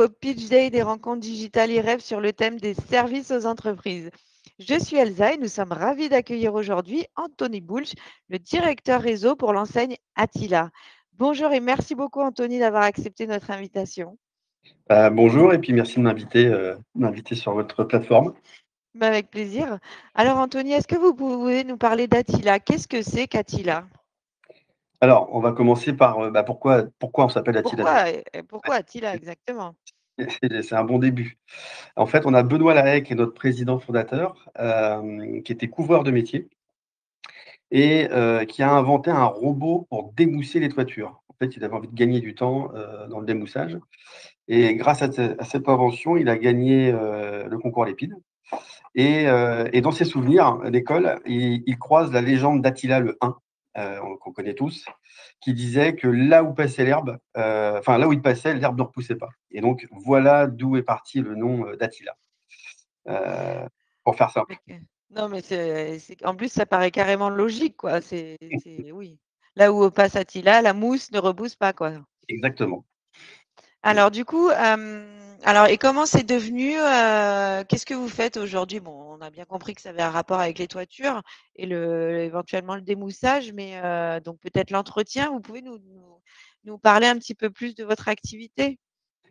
nouveau Pitch Day des rencontres digitales IREF sur le thème des services aux entreprises. Je suis Elsa et nous sommes ravis d'accueillir aujourd'hui Anthony Boulch, le directeur réseau pour l'enseigne Attila. Bonjour et merci beaucoup Anthony d'avoir accepté notre invitation. Bonjour et puis merci de m'inviter sur votre plateforme. Avec plaisir. Alors Anthony, est-ce que vous pouvez nous parler d'Attila? Qu'est-ce que c'est qu'Attila? Alors, on va commencer par, pourquoi on s'appelle Attila déjà? Pourquoi Attila exactement? C'est un bon début. En fait, on a Benoît Lahey qui est notre président fondateur, qui était couvreur de métier et qui a inventé un robot pour démousser les toitures. En fait, il avait envie de gagner du temps, dans le démoussage et grâce à cette invention, il a gagné, le concours Lépide et dans ses souvenirs d'école, il croise la légende d'Attila le Hun, qu'on connaît tous, qui disait que là où passait l'herbe, enfin là où il passait, l'herbe ne repoussait pas. Et donc voilà d'où est parti le nom d'Attila, euh, pour faire simple. OK. Non, mais en plus, ça paraît carrément logique, quoi. Oui. Là où passe Attila, la mousse ne repousse pas, quoi. Exactement. Alors, du coup, alors, et comment c'est devenu, qu'est-ce que vous faites aujourd'hui? Bon, on a bien compris que ça avait un rapport avec les toitures et éventuellement le démoussage, mais donc peut-être l'entretien. Vous pouvez nous parler un petit peu plus de votre activité?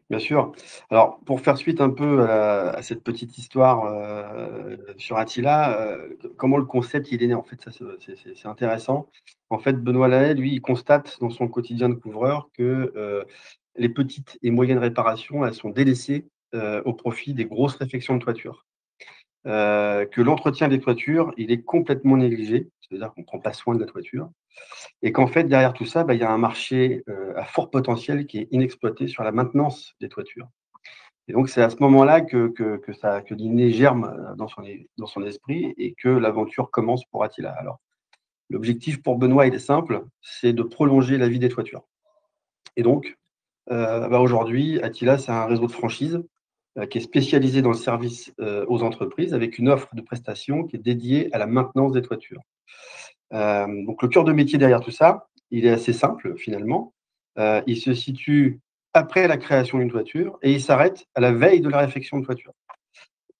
Bien sûr. Alors, pour faire suite un peu à cette petite histoire sur Attila, comment le concept il est né en fait, ça c'est intéressant. En fait, Benoît Lahey, lui, il constate dans son quotidien de couvreur que les petites et moyennes réparations, elles sont délaissées au profit des grosses réfections de toiture. Que l'entretien des toitures, il est complètement négligé, c'est-à-dire qu'on ne prend pas soin de la toiture, et qu'en fait, derrière tout ça, il y a un marché à fort potentiel qui est inexploité sur la maintenance des toitures. Et donc, c'est à ce moment-là que l'idée germe dans son esprit et que l'aventure commence pour Attila. Alors, l'objectif pour Benoît, il est simple, c'est de prolonger la vie des toitures. Et donc, aujourd'hui, Attila, c'est un réseau de franchise qui est spécialisé dans le service aux entreprises avec une offre de prestations qui est dédiée à la maintenance des toitures. Donc, le cœur de métier derrière tout ça, il est assez simple finalement. Il se situe après la création d'une toiture et il s'arrête à la veille de la réfection de toiture.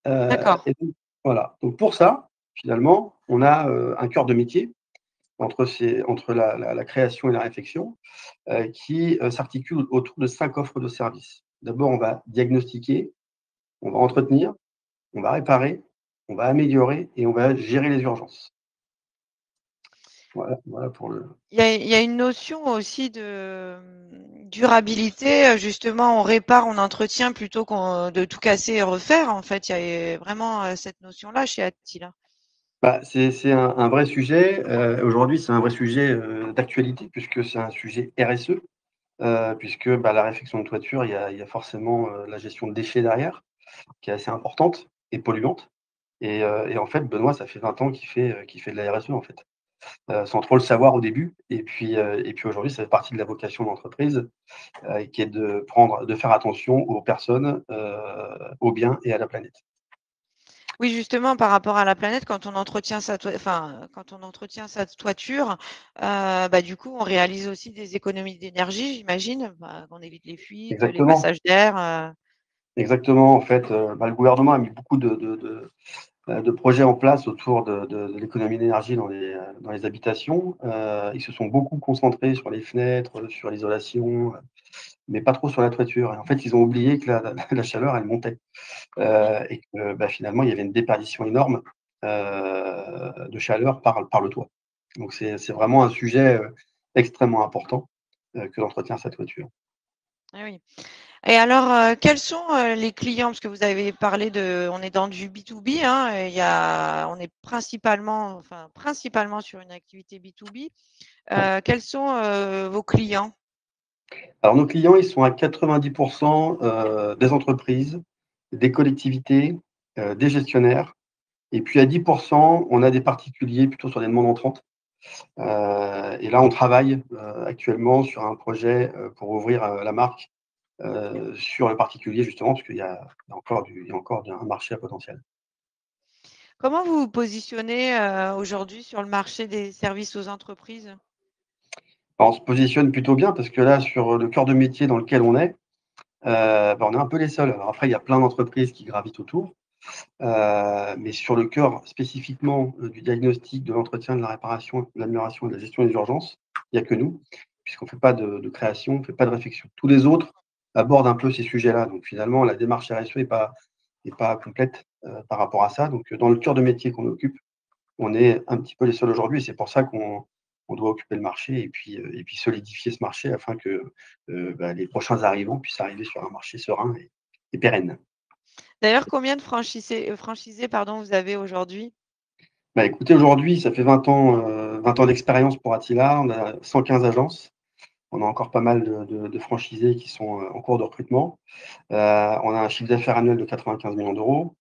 D'accord. Et donc, voilà. Donc, pour ça, finalement, on a un cœur de métier entre la création et la réfection qui s'articule autour de 5 offres de services. D'abord, on va diagnostiquer, on va entretenir, on va réparer, on va améliorer et on va gérer les urgences. Voilà pour le. Il y a une notion aussi de durabilité. Justement, on répare, on entretient plutôt de tout casser et refaire. En fait, il y a vraiment cette notion-là chez Attila. C'est un vrai sujet. Aujourd'hui, c'est un vrai sujet d'actualité puisque c'est un sujet RSE, puisque la réfection de toiture, il y a forcément la gestion de déchets derrière, qui est assez importante et polluante. Et en fait, Benoît, ça fait 20 ans qu'il fait de la RSE, en fait, sans trop le savoir au début. Et puis aujourd'hui, ça fait partie de la vocation de l'entreprise, qui est de faire attention aux personnes, aux biens et à la planète. Oui, justement, par rapport à la planète, quand on entretient quand on entretient sa toiture, du coup, on réalise aussi des économies d'énergie, j'imagine. On évite les fuites, les Exactement, passages d'air. exactement. En fait, le gouvernement a mis beaucoup de projets en place autour de l'économie d'énergie dans les habitations. Ils se sont beaucoup concentrés sur les fenêtres, sur l'isolation, mais pas trop sur la toiture. Et en fait, ils ont oublié que la chaleur, elle montait. Et que finalement, il y avait une déperdition énorme de chaleur par le toit. Donc, c'est vraiment un sujet extrêmement important que d'entretenir sa toiture. Ah oui. Et alors, quels sont les clients? Parce que vous avez parlé on est dans du B2B, hein, on est principalement sur une activité B2B. Ouais. Quels sont vos clients? Alors, nos clients, ils sont à 90% des entreprises, des collectivités, des gestionnaires. Et puis à 10%, on a des particuliers plutôt sur des demandes entrantes. Et là, on travaille actuellement sur un projet pour ouvrir la marque sur le particulier, justement, parce qu'il il y a encore un marché à potentiel. Comment vous vous positionnez aujourd'hui sur le marché des services aux entreprises? Alors, on se positionne plutôt bien parce que là, sur le cœur de métier dans lequel on est, On est un peu les seuls. Alors après, il y a plein d'entreprises qui gravitent autour, mais sur le cœur spécifiquement, du diagnostic, de l'entretien, de la réparation, de l'amélioration et de la gestion des urgences, il y a que nous, puisqu'on fait pas de création, on fait pas de réflexion. Tous les autres abordent un peu ces sujets-là, donc finalement la démarche RSE est pas complète, par rapport à ça. Donc, dans le cœur de métier qu'on occupe, on est un petit peu les seuls aujourd'hui et c'est pour ça qu'on doit occuper le marché et puis solidifier ce marché afin que, les prochains arrivants puissent arriver sur un marché serein et pérenne. D'ailleurs, combien de franchisés, pardon, vous avez aujourd'hui? Bah, écoutez, aujourd'hui, ça fait 20 ans d'expérience pour Attila. On a 115 agences. On a encore pas mal de franchisés qui sont, en cours de recrutement. On a un chiffre d'affaires annuel de 95 millions d'euros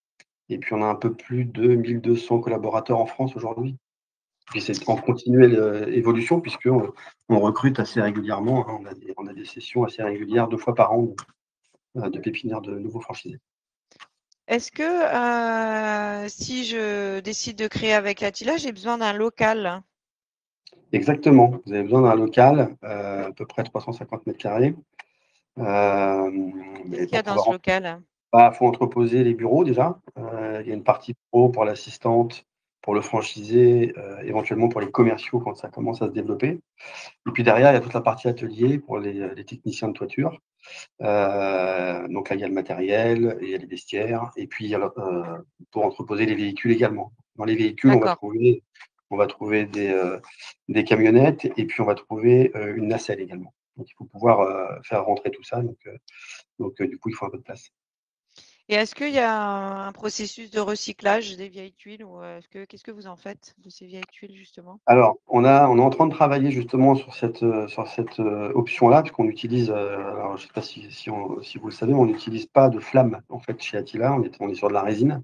et puis on a un peu plus de 1 200 collaborateurs en France aujourd'hui. Puis c'est en continuelle, évolution puisqu'on on recrute assez régulièrement, hein. On a des sessions assez régulières, 2 fois par an, de pépinière de nouveaux franchisés. Est-ce que, si je décide de créer avec Attila, j'ai besoin d'un local? Exactement, vous avez besoin d'un local, à peu près 350 m², Qu'est-ce mais qu'il y pour a dans pouvoir ce local? faut entreposer les bureaux déjà. Il y a une partie pro pour l'assistante, pour le franchisé, éventuellement pour les commerciaux quand ça commence à se développer. Et puis derrière, il y a toute la partie atelier pour les techniciens de toiture. Donc là, il y a le matériel, il y a les vestiaires et puis il y a pour entreposer les véhicules également. Dans les véhicules, on va D'accord. trouver des camionnettes et puis on va trouver, une nacelle également. Donc il faut pouvoir, faire rentrer tout ça donc du coup, il faut un peu de place. Et est-ce qu'il y a un processus de recyclage des vieilles tuiles ou qu'est-ce que vous en faites de ces vieilles tuiles justement? Alors, on est en train de travailler justement sur cette option-là, puisqu'on utilise, alors je sais pas si vous le savez, on n'utilise pas de flamme, en fait, chez Attila. On est sur de la résine.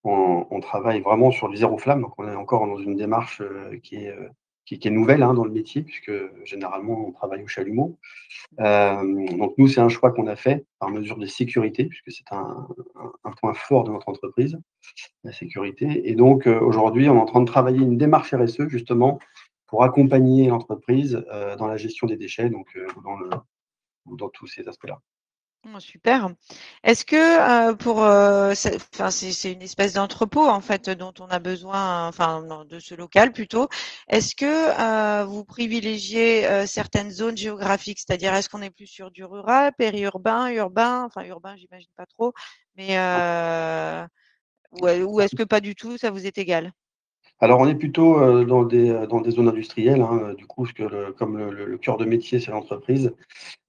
On travaille vraiment sur du zéro flamme, donc on est encore dans une démarche, qui est nouvelle, hein, dans le métier, puisque généralement on travaille au chalumeau. Donc nous, c'est un choix qu'on a fait par mesure de sécurité, puisque c'est un point fort de notre entreprise, la sécurité. Et donc, aujourd'hui, on est en train de travailler une démarche RSE justement pour accompagner l'entreprise, dans la gestion des déchets, donc, dans tous ces aspects-là. Oh, super. Est-ce que, c'est une espèce d'entrepôt en fait dont on a besoin, enfin non, de ce local plutôt. Est-ce que, vous privilégiez, certaines zones géographiques? C'est-à-dire est-ce qu'on est plus sur du rural, périurbain, urbain? Enfin urbain, j'imagine pas trop, mais, ou est-ce que pas du tout, ça vous est égal? Alors on est plutôt, dans des zones industrielles, hein, du coup, parce que comme le cœur de métier, c'est l'entreprise.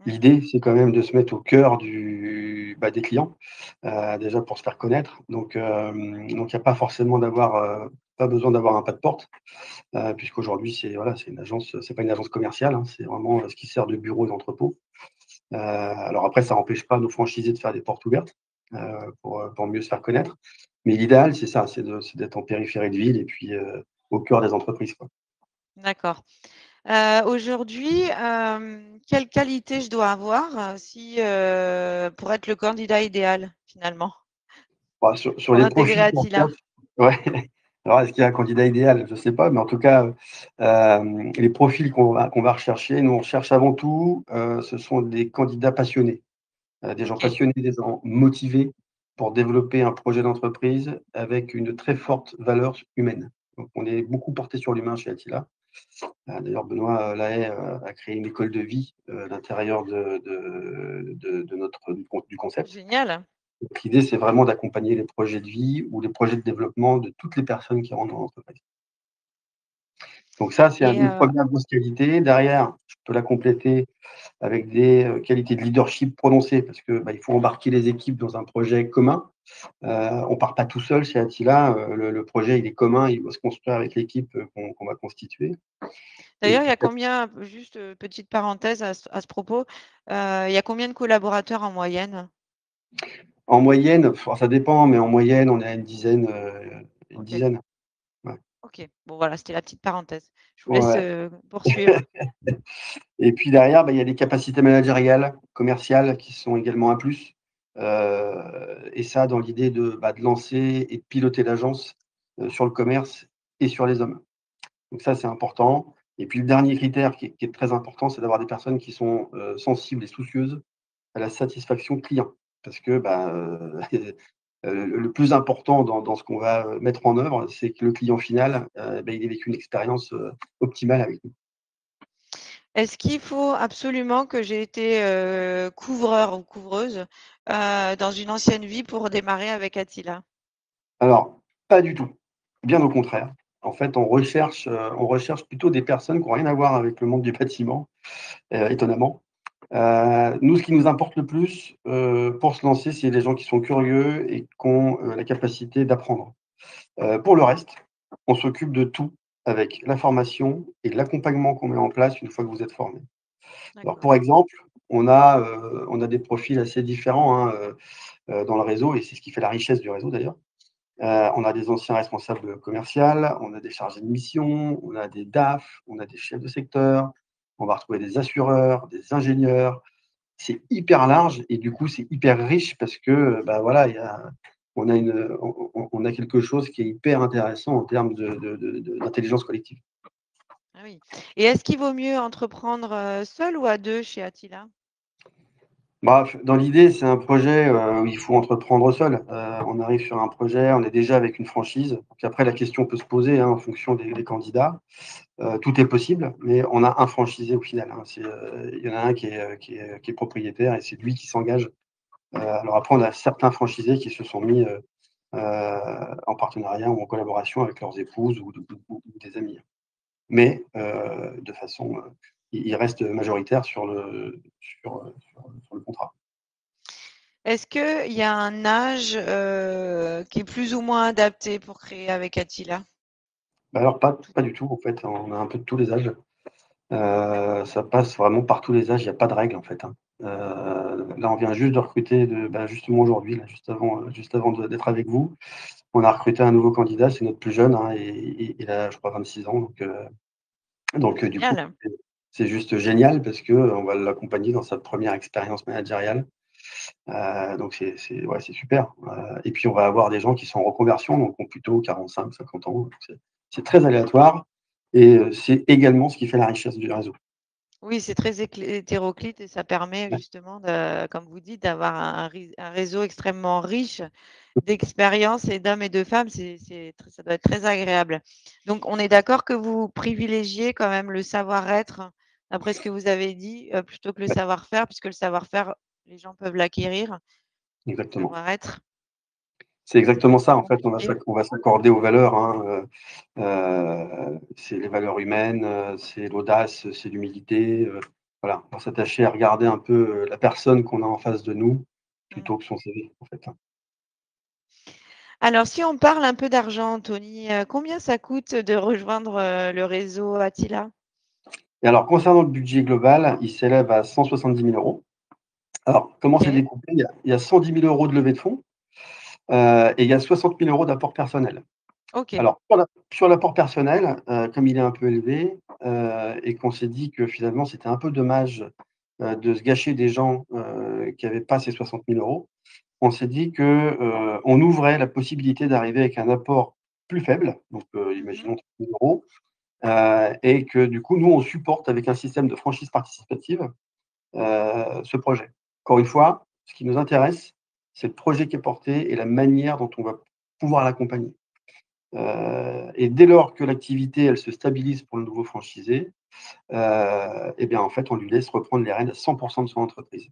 Mmh. L'idée, c'est quand même de se mettre au cœur des clients, déjà pour se faire connaître. Donc il y a pas forcément pas besoin d'avoir un pas de porte, puisqu'aujourd'hui c'est voilà, c'est une agence, c'est pas une agence commerciale, hein, c'est vraiment, ce qui sert de bureau et d'entrepôt. Alors après, ça n'empêche pas nos franchisés de faire des portes ouvertes, pour mieux se faire connaître. Mais l'idéal, c'est ça, c'est d'être en périphérie de ville et puis, au cœur des entreprises, quoi. D'accord. Aujourd'hui, quelle qualité je dois avoir, si, pour être le candidat idéal finalement? Bah, sur Pour les intégrer profils qu'on Attila? cherche, ouais. Alors est-ce qu'il y a un candidat idéal? Je ne sais pas, mais en tout cas, les profils qu'on va rechercher, nous on cherche avant tout, ce sont des candidats passionnés, des gens OK, passionnés, des gens motivés pour développer un projet d'entreprise avec une très forte valeur humaine. Donc on est beaucoup porté sur l'humain chez Attila. D'ailleurs Benoît Lahaye, a créé une école de vie, à l'intérieur de notre du concept. génial. Donc l'idée, c'est vraiment d'accompagner les projets de vie ou les projets de développement de toutes les personnes qui rentrent dans l'entreprise. Donc ça, c'est Et une première grosse qualité. Derrière, je peux la compléter avec des, qualités de leadership prononcées parce que, il faut embarquer les équipes dans un projet commun. On part pas tout seul chez Attila, le projet, il est commun, il doit se construire avec l'équipe, qu'on va constituer et d'ailleurs, il y puis a combien, juste, petite parenthèse à ce propos, il y a combien de collaborateurs en moyenne? en moyenne, ça dépend, mais en moyenne, on est à une dizaine, une OK, dizaine. Ouais. OK. Bon voilà, c'était la petite parenthèse. Je vous laisse, Ouais. poursuivre. Et puis derrière, il y a des capacités managériales, commerciales qui sont également un plus. Et ça dans l'idée de lancer et de piloter l'agence, sur le commerce et sur les hommes. Donc ça, c'est important. Et puis le dernier critère qui est très important, c'est d'avoir des personnes qui sont, sensibles et soucieuses à la satisfaction client. Parce que, le plus important dans ce qu'on va, mettre en œuvre, c'est que le client final, il ait vécu une expérience, optimale avec nous. Est-ce qu'il faut absolument que j'ai été, couvreur ou couvreuse, dans une ancienne vie pour démarrer avec Attila? Alors, pas du tout, bien au contraire. En fait, on recherche plutôt des personnes qui ont rien à voir avec le monde du bâtiment, étonnamment. Nous, ce qui nous importe le plus, pour se lancer, c'est les gens qui sont curieux et qui ont, la capacité d'apprendre. Pour le reste, on s'occupe de tout avec la formation et l'accompagnement qu'on met en place une fois que vous êtes formé. Alors, D'accord. pour exemple, on a des profils assez différents, hein, dans le réseau et c'est ce qui fait la richesse du réseau d'ailleurs. On a des anciens responsables commercial, on a des chargés de mission, on a des DAF, on a des chefs de secteur, on va retrouver des assureurs, des ingénieurs. C'est hyper large et du coup, c'est hyper riche parce que, voilà, on a quelque chose qui est hyper intéressant en termes d'intelligence collective. Ah oui, et est-ce qu'il vaut mieux entreprendre, seul ou à 2 chez Attila? Bah, dans l'idée, c'est un projet, où il faut entreprendre seul. On arrive sur un projet, on est déjà avec une franchise. Donc après, la question peut se poser, hein, en fonction des candidats. Tout est possible, mais on a un franchisé au final, hein. Il y en a un qui est propriétaire et c'est lui qui s'engage. Alors après, on a certains franchisés qui se sont mis, en partenariat ou en collaboration avec leurs épouses ou des amis. Mais de façon, ils restent majoritaires sur le contrat. Est-ce qu'il y a un âge, qui est plus ou moins adapté pour créer avec Attila? Bah, alors Tout pas du tout en fait, on a un peu de tous les âges. Ça passe vraiment par tous les âges, il y a pas de règle en fait, hein. Là, on vient juste de recruter justement aujourd'hui, là, juste avant de d'être avec vous, on a recruté un nouveau candidat, c'est notre plus jeune, hein, et il a je crois 26 ans du coup, génial. c'est juste génial parce qu'on va l'accompagner dans sa première expérience managériale. Donc ouais, c'est super. Et puis on va avoir des gens qui sont en reconversion, donc ont plutôt 45-50 ans. Donc c'est très aléatoire et c'est également ce qui fait la richesse du réseau. Oui, c'est très hétéroclite et ça permet Ouais, justement de, comme vous dites, d'avoir un réseau extrêmement riche d'expériences et d'hommes et de femmes. Ça doit être très agréable. Donc, on est d'accord que vous privilégiez quand même le savoir-être, d'après ce que vous avez dit, plutôt que le ouais, savoir-faire, puisque le savoir-faire, les gens peuvent l'acquérir. exactement. Savoir-être, C'est c'est exactement ça, plus en fait, compliqué. on va s'accorder aux valeurs, hein, c'est les valeurs humaines, c'est l'audace, c'est l'humilité, voilà. On va s'attacher à regarder un peu, la personne qu'on a en face de nous, Mm. plutôt que son CV, en fait, hein. Alors, si on parle un peu d'argent, Tony, combien ça coûte de rejoindre le réseau Attila? Et alors concernant le budget global, il s'élève à 170 000 €. Alors comment c'est OK, découpé? Il y a 110 000 € de levée de fonds, et il y a 60 000 € d'apport personnel. OK. Alors sur l'apport personnel, comme il est un peu élevé, et qu'on s'est dit que finalement c'était un peu dommage, de se gâcher des gens, qui avaient pas ces 60 000 €, on s'est dit que, on ouvrait la possibilité d'arriver avec un apport plus faible, donc Mmh. imaginons 30 000 €, et que du coup nous on supporte avec un système de franchise participative, ce projet. Encore une fois, ce qui nous intéresse, c'est le projet qui est porté et la manière dont on va pouvoir l'accompagner. Et dès lors que l'activité, elle se stabilise pour le nouveau franchisé, et bien, en fait, on lui laisse reprendre les rênes à 100 de son entreprise.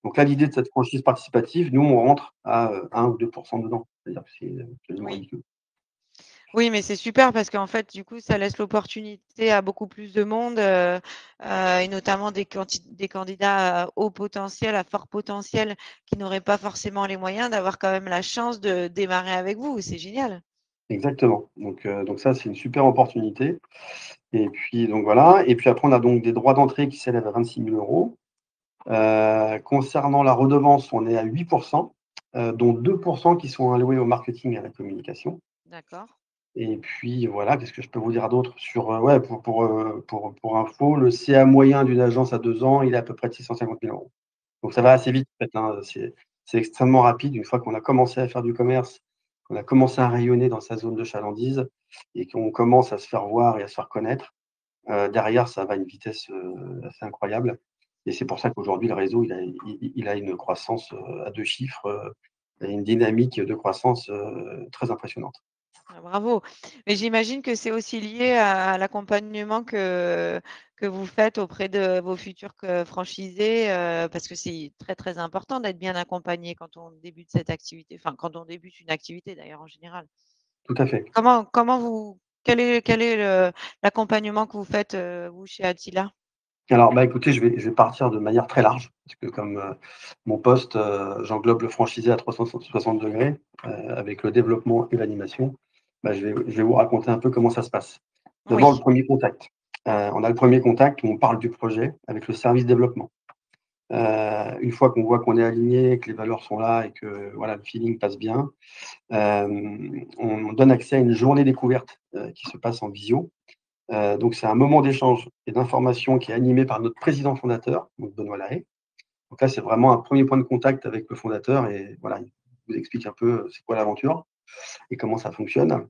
Donc là, l'idée de cette franchise participative, nous, on rentre à, 1 ou 2 dedans. C'est-à-dire que c'est, quasiment Oui. ridicule. Oui, mais c'est super parce qu'en fait, du coup, ça laisse l'opportunité à beaucoup plus de monde, et notamment des candidats à haut potentiel, à fort potentiel, qui n'auraient pas forcément les moyens d'avoir quand même la chance de démarrer avec vous. C'est génial. Exactement. Donc ça, c'est une super opportunité et puis donc voilà et puis après, on a donc des droits d'entrée qui s'élèvent à 26 000 €. Concernant la redevance, on est à 8 dont 2 qui sont alloués au marketing et à la communication. D'accord. Et puis voilà, qu'est-ce que je peux vous dire d'autre? Ouais, pour info, le CA moyen d'une agence à 2 ans, il est à peu près de 650 000 €. Donc ça va D'accord. assez vite en fait, hein, c'est extrêmement rapide. Une fois qu'on a commencé à faire du commerce, qu'on a commencé à rayonner dans sa zone de chalandise et qu'on commence à se faire voir et à se faire connaître, derrière ça va à une vitesse, assez incroyable. Et c'est pour ça qu'aujourd'hui, le réseau, il a une croissance, à 2 chiffres, et une dynamique de croissance, très impressionnante. Ah bravo. Mais j'imagine que c'est aussi lié à l'accompagnement que vous faites auprès de vos futurs franchisés, parce que c'est très, très important d'être bien accompagné quand on débute cette activité, enfin quand on débute une activité d'ailleurs en général. Tout à fait. Comment vous quel est l'accompagnement que vous faites, vous chez Attila? Alors, bah, écoutez, je vais partir de manière très large parce que comme, mon poste, j'englobe le franchisé à 360°, avec le développement et l'animation. Bah, je vais vous raconter un peu comment ça se passe. D'abord, le Oui. premier contact. On a le premier contact où on parle du projet avec le service développement. Une fois qu'on voit qu'on est aligné, que les valeurs sont là et que voilà, le feeling passe bien, on donne accès à une journée découverte, qui se passe en visio. Donc c'est un moment d'échange et d'information qui est animé par notre président fondateur, donc Benoît Lahaye. Donc là, c'est vraiment un premier point de contact avec le fondateur et voilà, il vous explique un peu, c'est quoi l'aventure et comment ça fonctionne.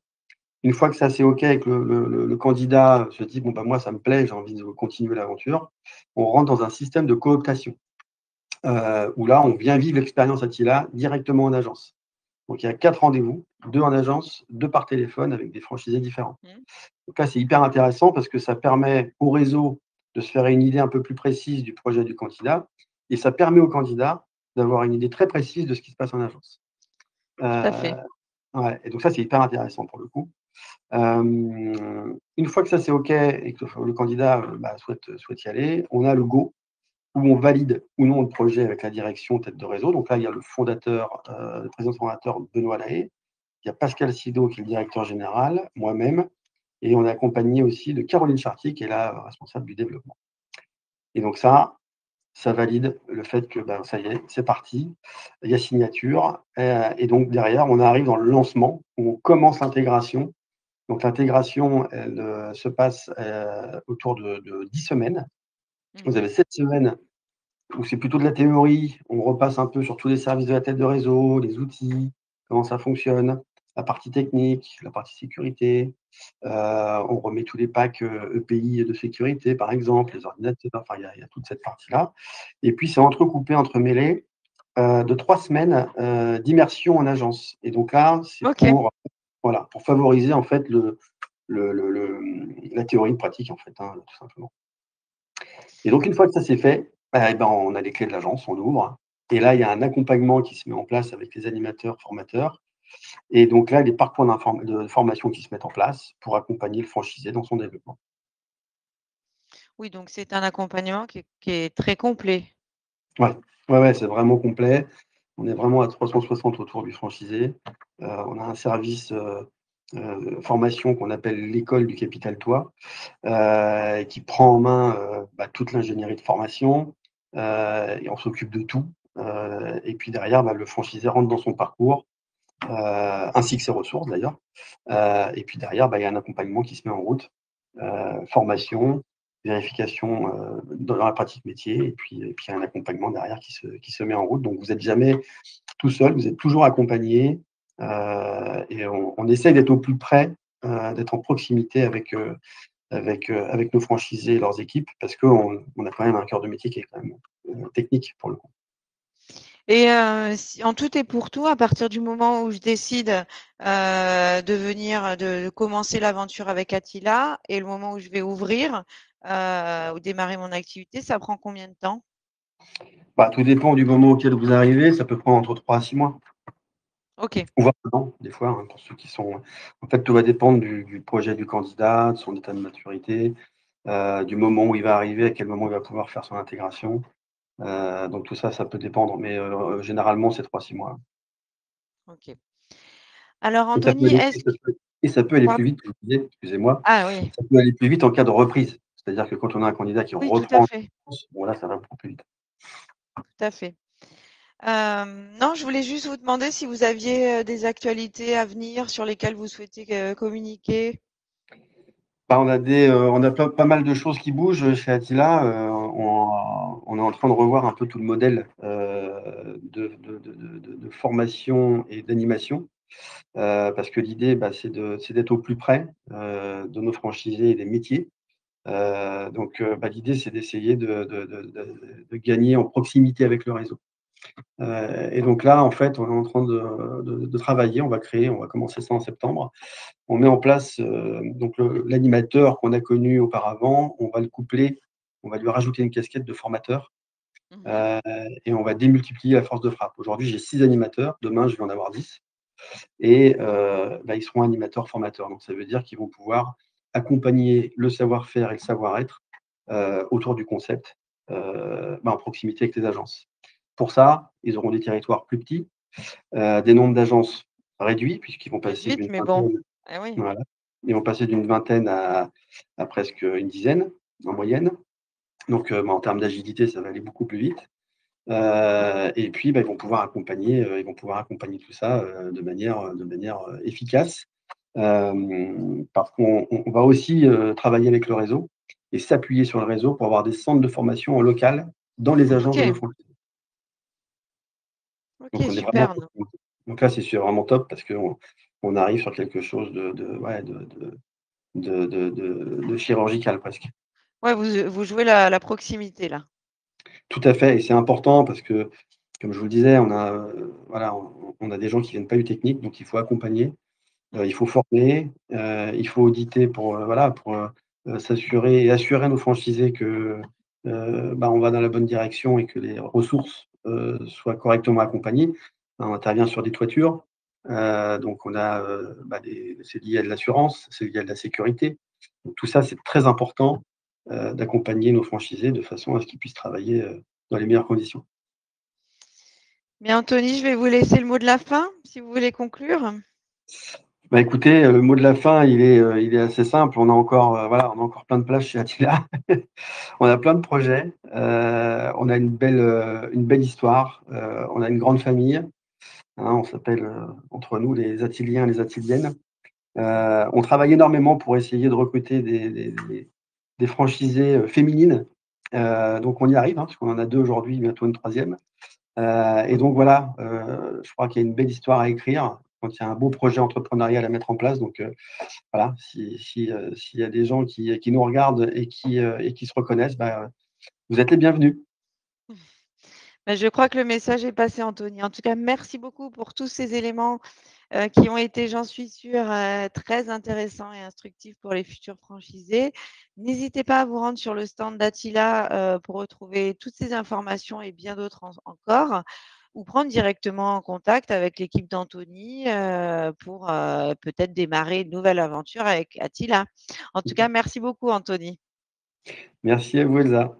Une fois que ça c'est OK et que le candidat se dit: «Bon, bah, moi ça me plaît, j'ai envie de continuer l'aventure», on rentre dans un système de cooptation, où là, on vient vivre l'expérience Attila directement en agence. Donc il y a 4 rendez-vous, 2 en agence, 2 par téléphone avec des franchisés différents. Mmh. Donc là, c'est hyper intéressant parce que ça permet au réseau de se faire une idée un peu plus précise du projet du candidat et ça permet au candidat d'avoir une idée très précise de ce qui se passe en agence. Tout à fait. Heu, ouais et donc ça, c'est hyper intéressant pour le coup. Une fois que ça, c'est OK et que le candidat, bah, souhaite y aller, on a le go où on valide ou non le projet avec la direction tête de réseau. Donc là, il y a le fondateur, le président fondateur Benoît Lahaye, il y a Pascal Sido qui est le directeur général, moi-même et on est accompagné aussi de Caroline Chartier qui est la responsable du développement. Et donc ça valide le fait que, ben, ça y est, c'est parti. Il y a signature, et donc derrière, on arrive dans le lancement où on commence l'intégration. Donc l'intégration, elle, se passe, autour de 10 semaines. Vous Mmh. avez 7 semaines où c'est plutôt de la théorie. On repasse un peu sur tous les services de la tête de réseau, les outils, comment ça fonctionne, la partie technique, la partie sécurité. On remet tous les packs, EPI de sécurité, par exemple, les ordinateurs, enfin, il y a toute cette partie-là. Et puis, c'est entrecoupé, entremêlé, de 3 semaines, d'immersion en agence. Et donc là, c'est OK. pour, voilà, pour favoriser, en fait, la théorie pratique, en fait, hein, tout simplement. Et donc une fois que ça c'est fait, et ben, on a les clés de l'agence, on ouvre et là, il y a un accompagnement qui se met en place avec les animateurs, formateurs et donc là, les parcours de formation qui se mettent en place pour accompagner le franchisé dans son développement. Oui, donc c'est un accompagnement qui est très complet. Ouais, ouais, ouais, c'est vraiment complet. On est vraiment à 360 autour du franchisé. On a un service, formation qu'on appelle l'école du capital toi, qui prend en main, bah, toute l'ingénierie de formation, et on s'occupe de tout. Et puis derrière, bah, le franchisé rentre dans son parcours, ainsi que ses ressources d'ailleurs. Et puis derrière, bah, il y a un accompagnement qui se met en route, formation, vérification, dans la pratique métier et puis un accompagnement derrière qui se met en route. Donc vous êtes jamais tout seul, vous êtes toujours accompagné, et on essaye d'être au plus près, d'être en proximité avec nos franchisés et leurs équipes parce qu'on a quand même un cœur de métier qui est quand même, technique pour le coup. Et si en tout et pour tout, à partir du moment où je décide, de commencer l'aventure avec Attila et le moment où je vais ouvrir, ou démarrer mon activité, ça prend combien de temps? Bah, tout dépend du moment auquel vous arrivez, ça peut prendre entre 3 à 6 mois, OK. voire 1 an des fois, hein, pour ceux qui sont en fait, tout va dépendre du projet du candidat, de son état de maturité, du moment où il va arriver, à quel moment il va pouvoir faire son intégration. Donc tout ça, ça peut dépendre, mais généralement, c'est 3 à 6 mois. OK. Alors Et ça peut Anthony, aller est-ce que et ça peut aller quoi? plus vite, je vous disais, excusez-moi, Ah oui, ça peut aller plus vite en cas de reprise. C'est-à-dire que quand on a un candidat qui oui, tout à reprend en fait, France, bon là, ça va beaucoup plus vite. tout à fait. Non, je voulais juste vous demander si vous aviez, des actualités à venir sur lesquelles vous souhaitez, communiquer? Bah, on a pas mal de choses qui bougent, chez Attila. On est en train de revoir un peu tout le modèle, de formation et d'animation, parce que l'idée, bah, c'est d'être au plus près, de nos franchisés et des métiers. Donc, l'idée, c'est d'essayer de gagner en proximité avec le réseau. Et donc là, en fait, on est en train de travailler. On va commencer ça en septembre. On met en place donc l'animateur qu'on a connu auparavant. On va le coupler, on va lui rajouter une casquette de formateur. Mmh. Et on va démultiplier la force de frappe. Aujourd'hui, j'ai 6 animateurs. Demain, je vais en avoir 10. Et ils seront animateurs formateurs. Donc ça veut dire qu'ils vont pouvoir accompagner le savoir-faire et le savoir-être autour du concept en proximité avec les agences. Pour ça, ils auront des territoires plus petits, des nombres d'agences réduits puisqu'ils vont passer Réduite, d'une mais bon. vingtaine, Eh oui. voilà, ils vont passer d'une vingtaine à presque une dizaine en moyenne. Donc en termes d'agilité, ça va aller beaucoup plus vite. Et puis, ils vont pouvoir accompagner tout ça de manière efficace. Parce qu'on va aussi travailler avec le réseau et s'appuyer sur le réseau pour avoir des centres de formation en local dans les agences de nos OK. franchisés. Donc OK, on est vraiment, super. donc là, c'est vraiment top parce qu'on arrive sur quelque chose de chirurgical presque. Ouais, vous jouez la proximité là. Tout à fait, et c'est important parce que, comme je vous le disais, on a des gens qui viennent pas du technique, donc il faut accompagner. Il Mmh. faut former, il faut auditer pour s'assurer et assurer nos franchisés que, on va dans la bonne direction et que les ressources, soient correctement accompagnées. On intervient sur des toitures, donc on a, des c'est lié à de l'assurance, c'est lié à de la sécurité. Donc tout ça, c'est très important, d'accompagner nos franchisés de façon à ce qu'ils puissent travailler, dans les meilleures conditions. Mais Anthony, je vais vous laisser le mot de la fin, si vous voulez conclure. Écoutez, le mot de la fin, il est assez simple. On a encore plein de places chez Attila. On a plein de projets, on a une belle histoire, on a une grande famille, hein, on s'appelle, entre nous les Attiliens, les Attiliennes. On travaille énormément pour essayer de recruter des franchisées, féminines, donc on y arrive, hein, parce qu'on en a 2 aujourd'hui, bientôt une troisième. Et donc voilà, je crois qu'il y a une belle histoire à écrire, quand il y a un beau projet entrepreneurial à mettre en place, donc voilà, s'il y a des gens qui nous regardent et qui se reconnaissent, vous êtes les bienvenus. Bah, je crois que le message est passé, Anthony. En tout cas, merci beaucoup pour tous ces éléments, qui ont été, j'en suis sûre, très intéressants et instructifs pour les futurs franchisés. N'hésitez pas à vous rendre sur le stand d'Attila, pour retrouver toutes ces informations et bien d'autres encore, ou prendre directement en contact avec l'équipe d'Anthony, pour, peut-être démarrer une nouvelle aventure avec Attila. En tout cas, merci beaucoup, Anthony. Merci à vous, Elsa.